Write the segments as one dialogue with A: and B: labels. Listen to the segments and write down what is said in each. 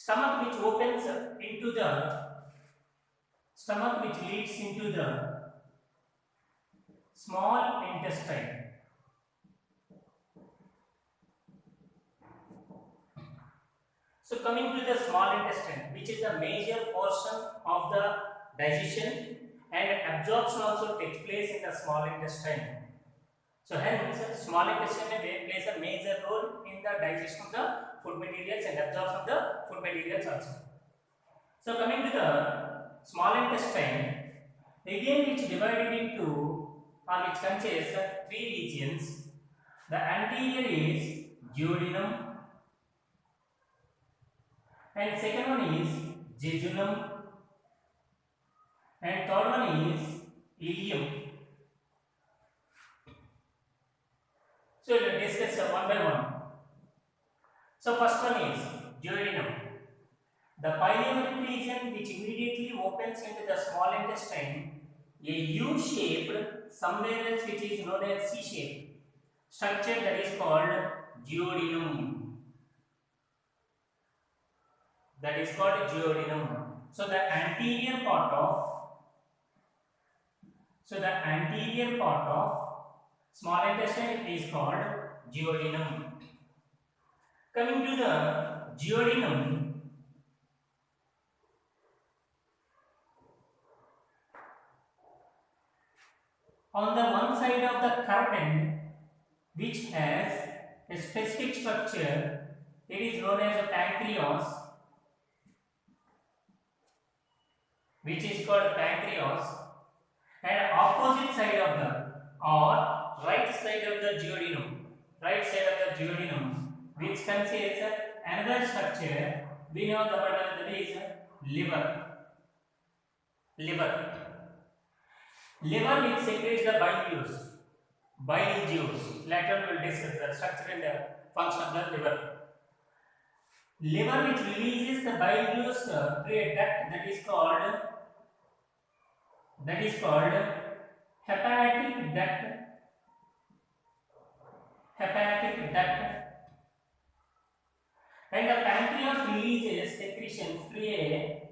A: stomach which opens into the stomach which leads into the small intestine. So coming to the small intestine, which is the major portion of the digestion, and absorption also takes place in the small intestine. So hence small intestine plays a major role in the digestion of the food materials and absorption of the food materials also. So coming to the small intestine, again which divided into or which contains three regions. The anterior is duodenum, and second one is jejunum, and third one is ileum. So let's discuss one by one. So first one is duodenum, the pyloric region which immediately opens into the small intestine, a U-shaped, somewhere else which is known as C-shaped structure, that is called duodenum. That is called duodenum. So the anterior part of small intestine is called duodenum. Coming to the duodenum, on the one side of the curved end which has a specific structure, it is known as a pancreas, which is called pancreas, and opposite side of the or right side of the duodenum, which contains another structure we know that is liver which secretes the bile juice. Later we will discuss the structure and the function of the liver which releases the bile juice through a duct that is called hepatic duct, and the pancreas releases secretions through a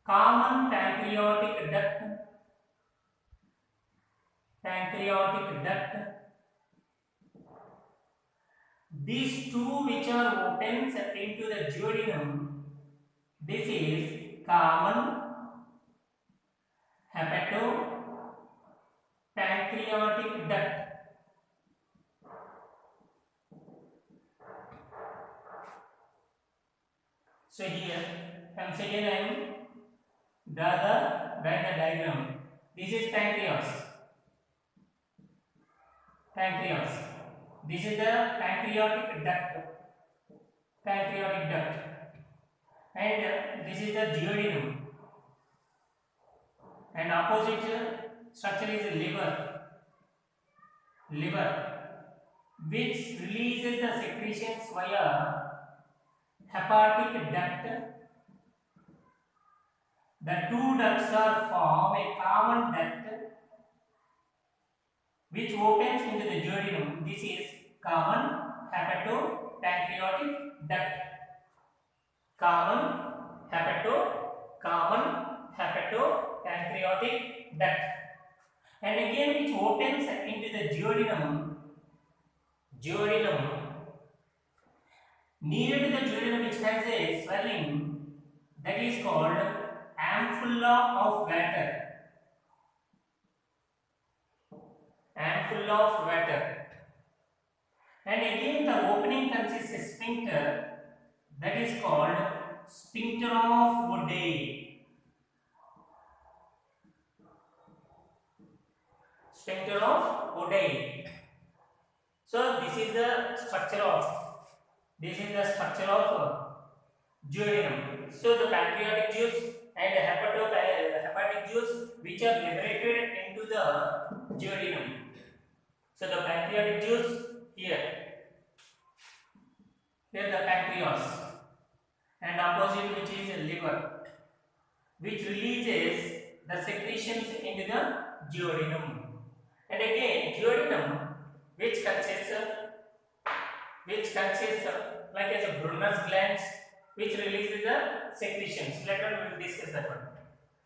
A: common pancreatic duct. These two which are opens into the duodenum, this is common hepatopancreatic duct. So here once again I am draw the diagram. This is pancreas. This is the pancreatic duct, and this is the duodenum, and opposite structure is liver which releases the secretions via hepatic duct. The two ducts are form a common duct which opens into the duodenum. This is common hepatopancreatic duct. Common hepatopancreatic duct, and again which opens into the duodenum. Near to the duodenum which has a swelling that is called ampulla of Vater. And again the opening consists a sphincter that is called sphincter of Oddi. So this is the structure of duodenum. So the pancreatic juice and hepatic juice which are liberated into the duodenum. So the pancreatic juice here the pancreas, and opposite which is liver which releases the secretions into the duodenum. And again duodenum which consists which consists like as a Brunner's glands, which releases the secretions. Later we will discuss that one.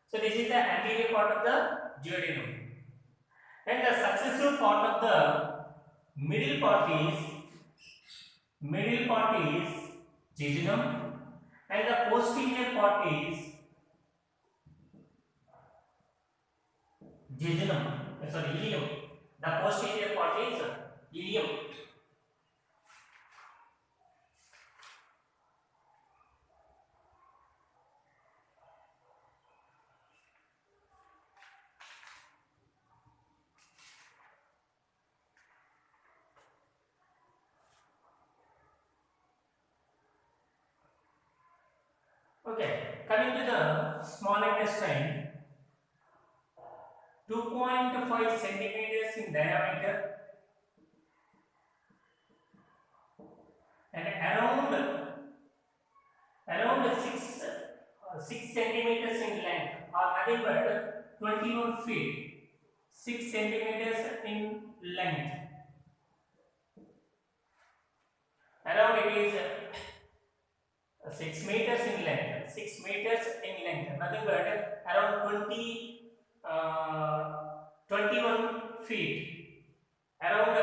A: So this is the anterior part of the duodenum, and the successive part of the middle part is jejunum, and the posterior part is ileum. The posterior part is ileum. Okay, coming to the small intestine, 2.5 centimeters in diameter and around 6 centimeters in length, or nothing but 21 feet, 6 centimeters in length. Around it is 6 meters in length, 6 meters in length, nothing but around 21 feet, around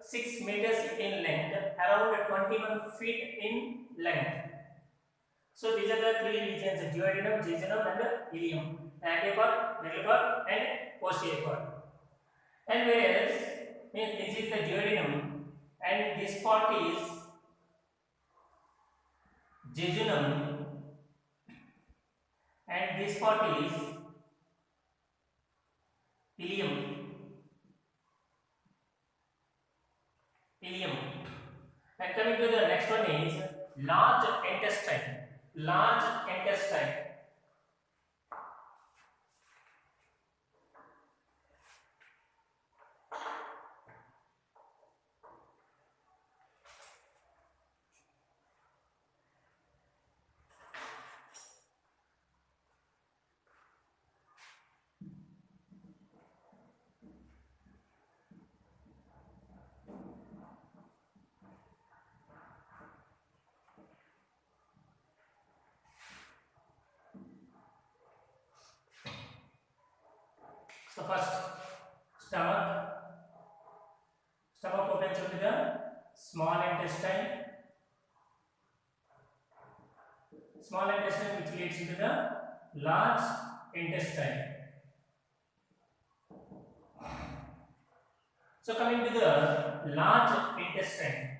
A: 6 meters in length, around 21 feet in length. So these are the three regions: duodenum, jejunum, and ileum. Anterior part, middle part, and posterior part. And whereas this is the duodenum, and this part is jejunum, and this part is ileum. And coming to the next one is large intestine. Large intestine. So first, stomach opens up to the small intestine. Small intestine which leads into the large intestine. So coming to the large intestine.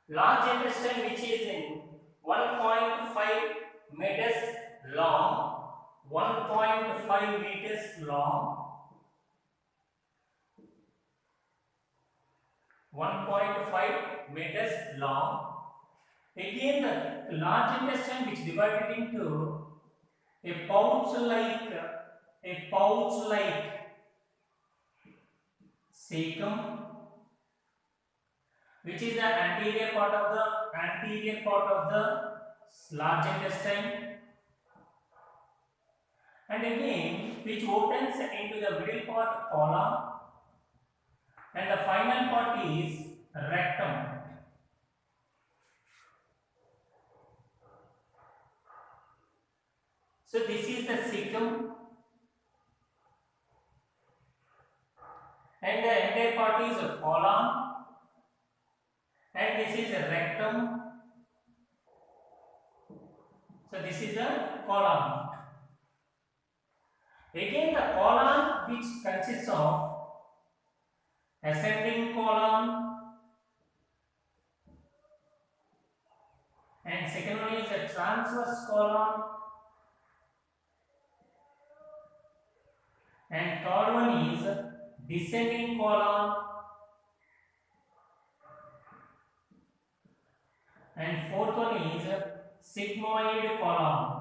A: Large intestine which is in 1.5 meters long, 1.5 meters long, 1.5 meters long. Again, the large intestine which divided into a pouch-like cecum, which is the anterior part of the large intestine, and again which opens into the middle part, colon, and the final part is rectum. So this is the cecum, and the entire part is a colon, and this is a rectum. So this is the colon. Again, the colon which consists of ascending colon, and second one is a transverse colon, and third one is descending colon, and fourth one is sigmoid colon.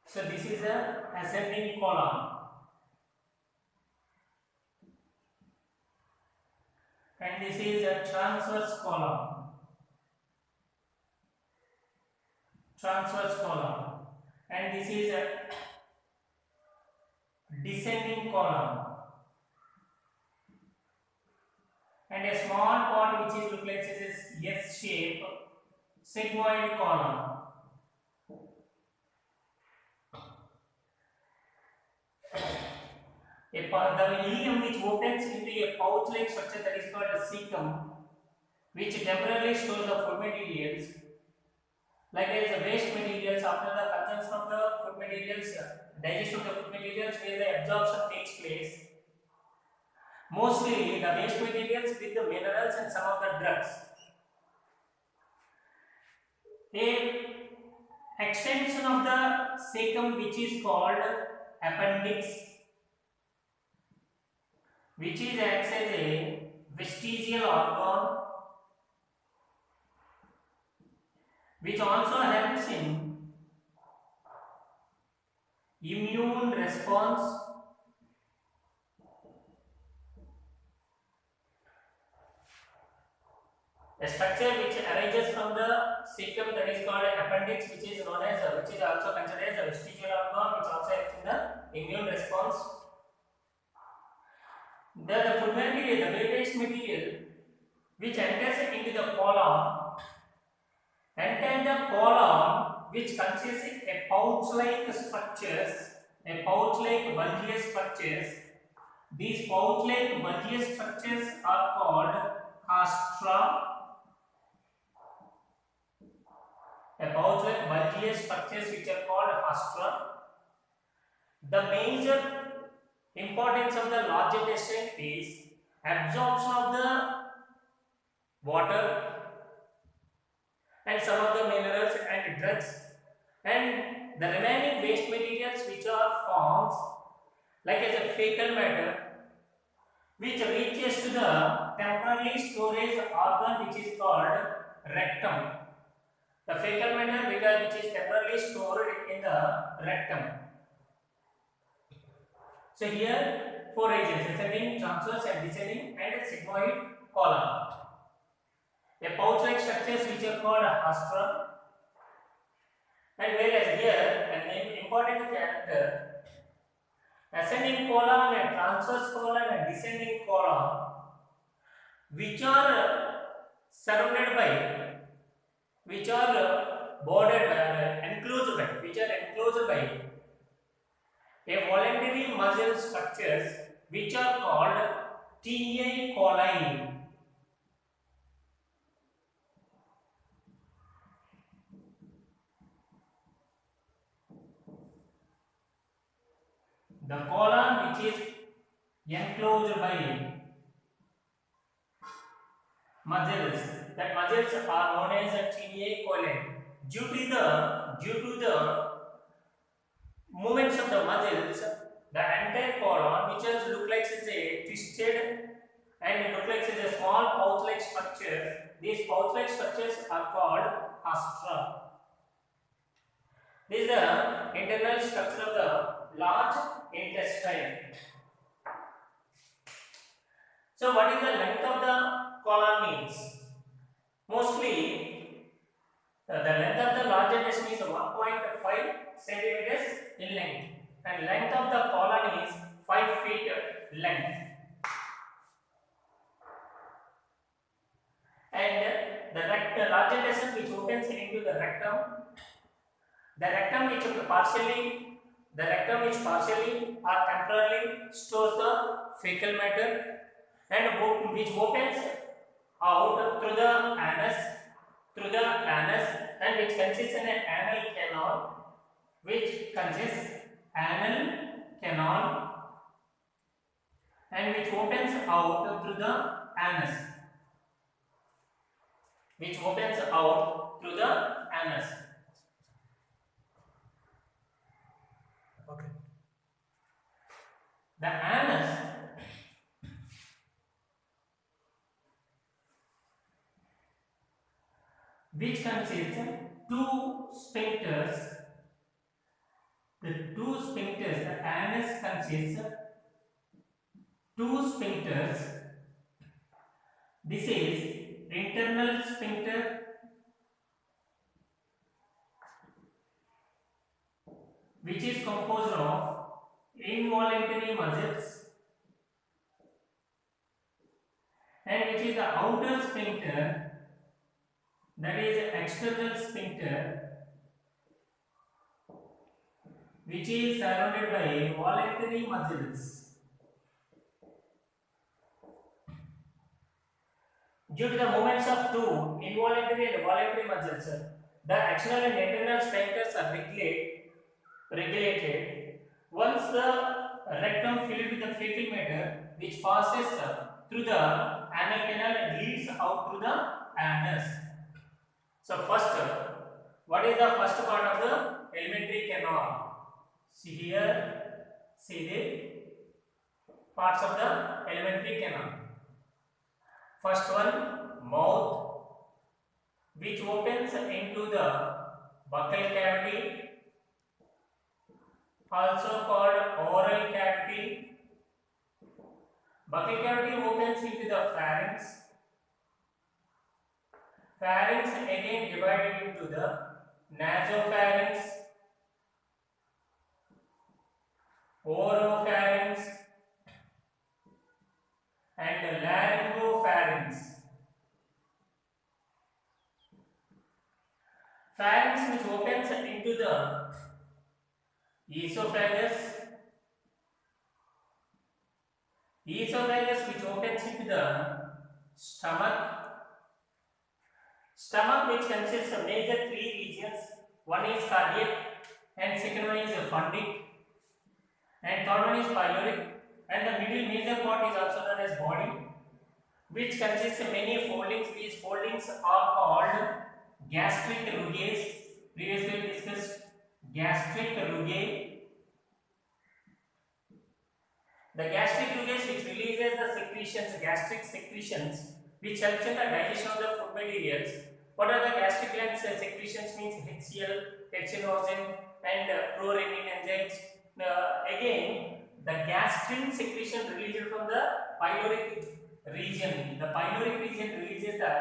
A: So this is the ascending colon, and this is a transverse colon. And this is a descending colon. and a small part which is look like this S shape sigmoid column. The ileum which opens into a pouch-like structure that is called a cecum, which temporarily stores the food materials. Likewise, the waste materials after the consumption of the food materials, digestion of the food materials, where the absorption takes place. Mostly the waste materials with the minerals and some of the drugs. A extension of the cecum which is called appendix, which is acts as a vestigial organ, which also helps in immune response, a structure which arises from the cecum that is called appendix, which is known as which is also considered as a vestigial organ, which also helps in the immune response. The food material, the waste material which enters into the colon, enter the colon, which consists a pouch-like structures, a pouch-like bulgous structures. These pouch-like bulgous structures are called haustra. A pouch-like bulgous structures which are called haustra. The major importance of the large intestine is absorption of the water and some of the minerals and drugs, and the remaining waste materials which are formed like as a fecal matter, which reaches to the temporary storage organ which is called rectum. The fecal matter which is temporarily stored in the rectum. So here 4 regions: ascending, transverse and descending and sigmoid column. A pouch-like structures which are called haustra, and whereas here an important character, ascending colon and transverse colon and descending colon, which are surrounded by, which are bordered by, enclosed by, which are enclosed by a voluntary muscle structures which are called tia coli. The colon which is enclosed by muscles, that muscles are known as tia coli. Due to the movements of the muscles, the entire colon, which has look like is a twisted and it look like is a small pouch-like structure. These pouch-like structures are called haustra. This is the internal structure of the large intestine. So, what is the length of the colon means? Mostly, the length of the large intestine is 1.5 centimeters in length, and length of the colon is 5 feet length. And the large intestine which opens into the rectum, the rectum which partially or temporarily stores the fecal matter, and which opens out through the anus, and which consists in an anal canal, and which opens out through the anus, Okay. The anus which consists two sphincters. The anus consists two sphincters. This is internal sphincter, which is composed of involuntary muscles and which is the outer sphincter, that is external sphincter, which is surrounded by voluntary muscles. Due to the movements of two involuntary and voluntary muscles, the external and internal sphincters are regulated. Once the rectum filled with the fecal matter, which passes through the anal canal and leads out through the anus. So first, what is the first part of the alimentary canal? See here, see the parts of the alimentary canal. First one, mouth, which opens into the buccal cavity, also called oral cavity. Buccal cavity opens into the pharynx. Pharynx again divided into the nasopharynx, oropharynx, and laryngopharynx. Pharynx which opens into the esophagus, esophagus which opens into the stomach, stomach which consists of major three regions. One is cardiac, and second one is fundic, and third one is pyloric, and the middle major part is also known as body, which consists of many foldings. These foldings are called gastric rugae. Previously we discussed gastric rugae. The gastric rugae which releases the secretions, gastric secretions, which helps in the digestion of the food materials. What are the gastric gland secretions? Means HCl, hexenosin, and prorenin enzymes. Again, the gastrin secretion released from the pyloric region. The pyloric region releases the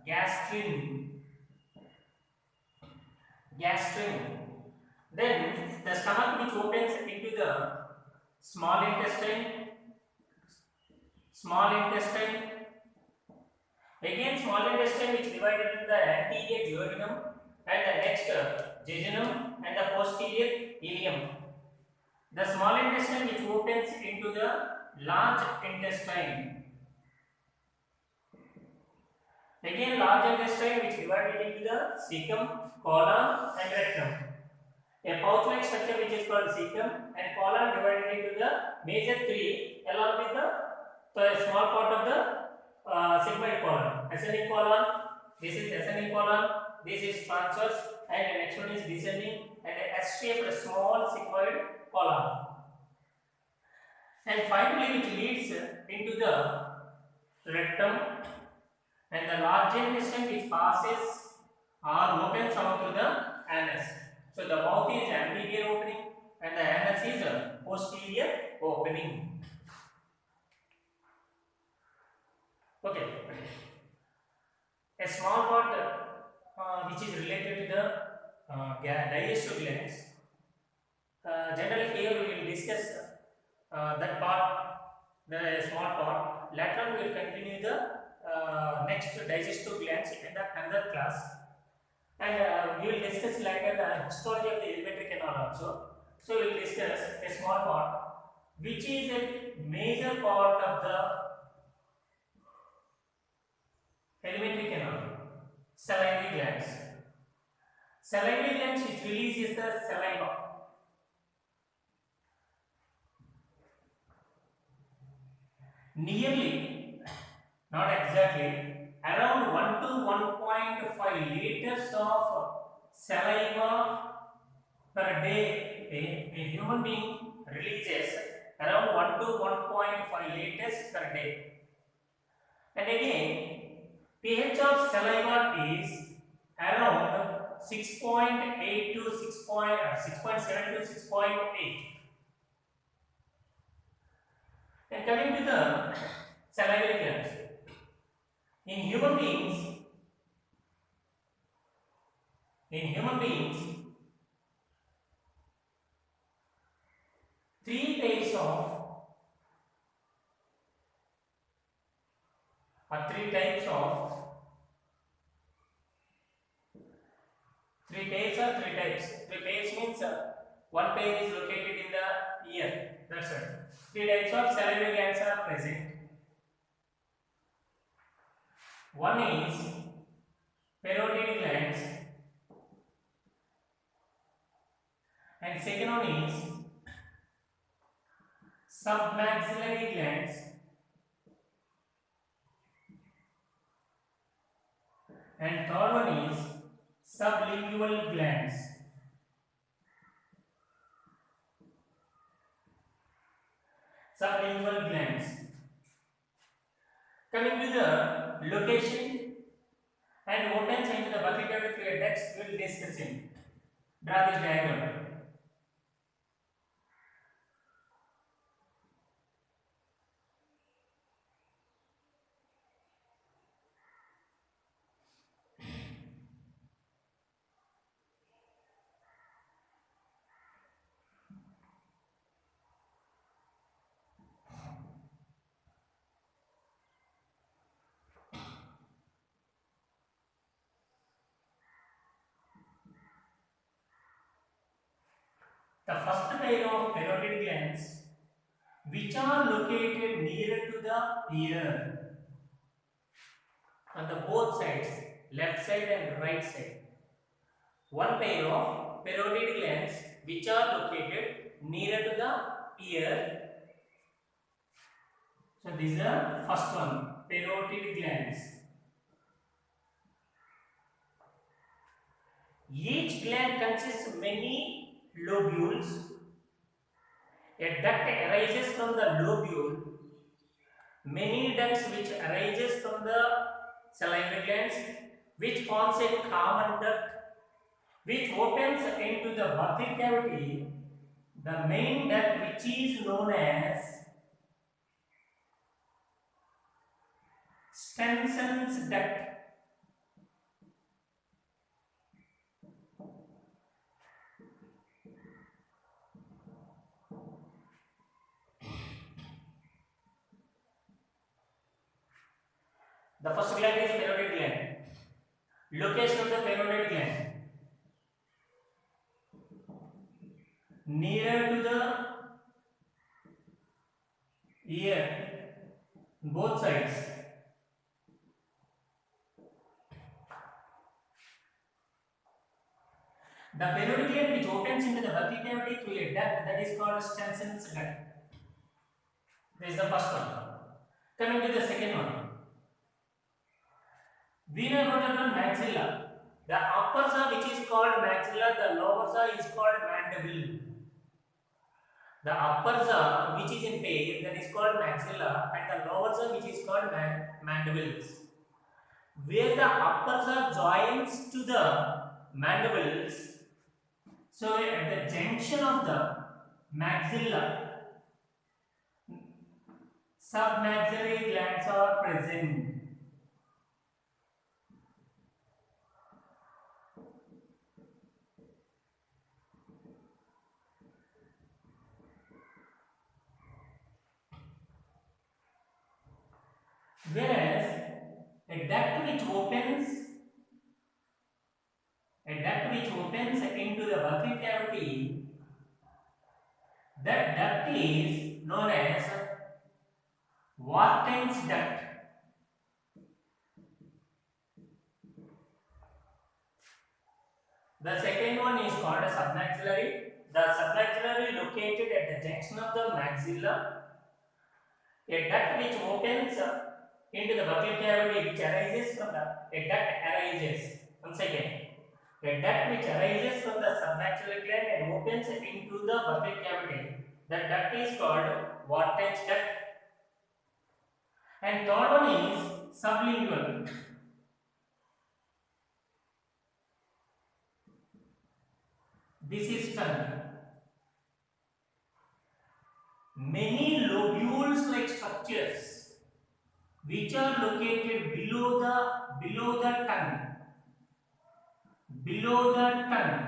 A: gastrin. Then the stomach which opens into the small intestine. Again, small intestine which divided into the anterior duodenum and the next jejunum and the posterior ileum. The small intestine which opens into the large intestine. Again, large intestine which divided into the cecum, colon, and rectum. A pouch-like structure which is called cecum and colon divided into the major three along with the small part of the sigmoid colon. Ascending colon, this is ascending colon, this is transverse, and the next one is descending, and a S-shaped small sigmoid colon. And finally, which leads into the rectum and the large intestine which passes or opens out to the anus. So the mouth is anterior opening and the anus is posterior opening. Okay. A small part which is related to the digestive glands. Generally here we will discuss that part, the small part. Later on we will continue the next digestive glands in the another class. And we will discuss later the histology of the alimentary canal also. So we will discuss a small part which is a major part of the alimentary canal. Salivary glands. Salivary glands which releases the saliva. Nearly, not exactly, around 1 to 1.5 liters of saliva per day. A human being releases around 1 to 1.5 liters per day. And again, pH of saliva is around 6.8 to 6.7 to 6.8. And coming to the salivary glands, in human beings, 3 pairs of or three types. Three pairs means one pair is located in the ear. That's right. Three types of salivary glands are present. One is parotid glands, and second one is submaxillary glands, and third one is sublingual glands. Sublingual glands. Coming to the location and opens into the buccal cavity, next we will discuss it. Draw this diagram. The first pair of parotid glands which are located near to the ear on the both sides, left side and right side. One pair of parotid glands which are located near to the ear. So this is the first one, parotid glands. Each gland consists of many lobules. A duct arises from the lobule. Many ducts which arises from the salivary glands, which forms a common duct, which opens into the buccal cavity. The main duct, which is known as Stenson's duct. The first gland is parotid gland. Location of the parotid gland near to the ear, both sides. The parotid gland which opens into the buccal cavity through a duct, that is called Stenson's duct. This is the first one. Coming to the second one. Vena rotata maxilla. The upper jaw which is called maxilla, the lower jaw is called mandible. The upper jaw which is in pair, that is called maxilla, and the lower jaw which is called mandibles. Where the upper jaw joins to the mandibles, so at the junction of the maxilla, submaxillary glands are present. Whereas a duct which opens into the buccal cavity, that duct is known as Warten's duct. The second one is called a submaxillary. The submaxillary located at the junction of the maxilla. A duct which opens into the buccal cavity, which arises from once again, a duct which arises from the submaxillary gland and opens into the buccal cavity. That duct is called Warten's duct. And third one is sublingual. This is tongue. Many lobules-like structures which are located below the tongue. Below the tongue.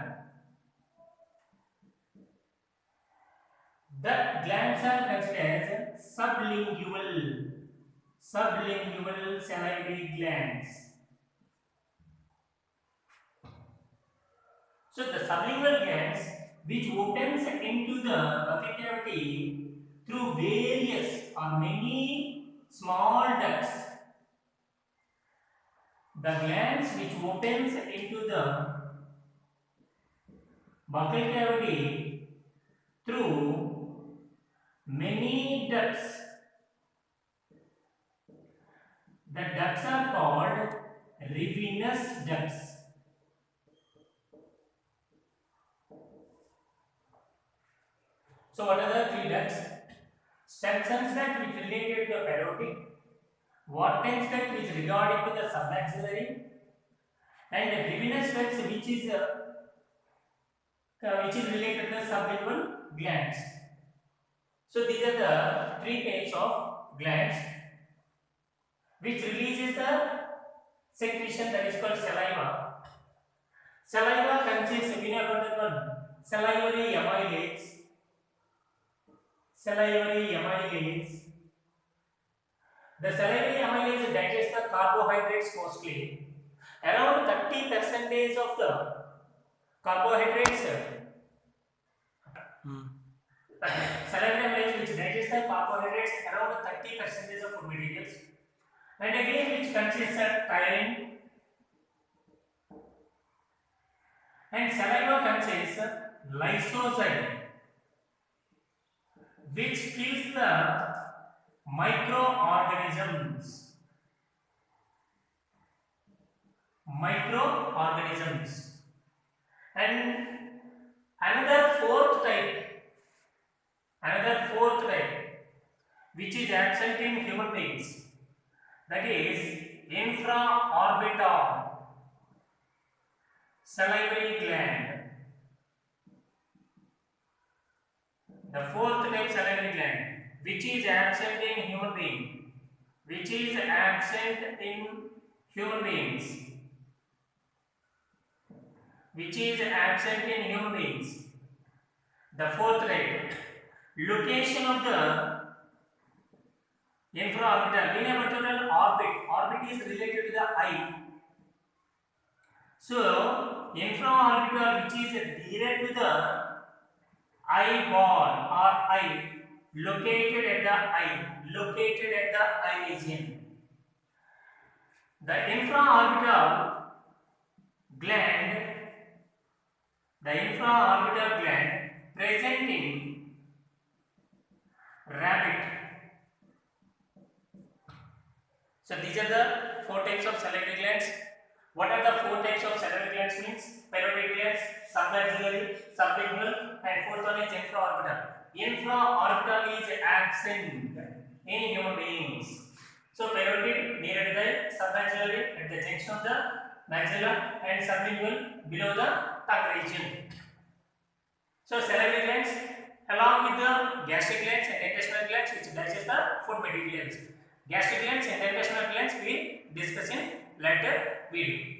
A: The glands are considered as sublingual. sublingual salivary glands. So the sublingual glands, which opens into the buccal cavity through various or many small ducts. The glands which opens into the buccal cavity through many ducts. The ducts are called Rivinus ducts. So what are the three ducts? Stenson duct which related to the parotid, Watkins duct which regarding to the submaxillary, and Rivinus ducts which is related to the sublingual glands. So these are the three types of glands which releases the secretion that is called saliva. Saliva contains salivary amylase. Salivary amylase. The salivary amylase digests the carbohydrates mostly. Around 30% of the carbohydrates. Salivary amylase which digests the carbohydrates around 30% of food materials. And again which consists of pyrene. And saliva contains lysozyme which kills the microorganisms. And another fourth type which is absent in human beings, that is infraorbital salivary gland. The fourth type salivary gland which is absent in human being, The fourth type, location of the infraorbital. Vena orbit is related to the eye. So infraorbital which is near to the eyeball or eye, located at the eye region. The infraorbital gland present in rabbit. So these are the four types of salivary glands. What are the four types of salivary glands means? Parotid glands, submaxillary, sublingual, and fourth one is infraorbital. Infraorbital is absent in human beings. So parotid near to the submaxillary at the junction of the maxilla, and sublingual below the tongue region. So salivary glands along with the gastric glands and intestinal glands which digest the food materials. Gastric glands and intestinal glands we discuss in later video.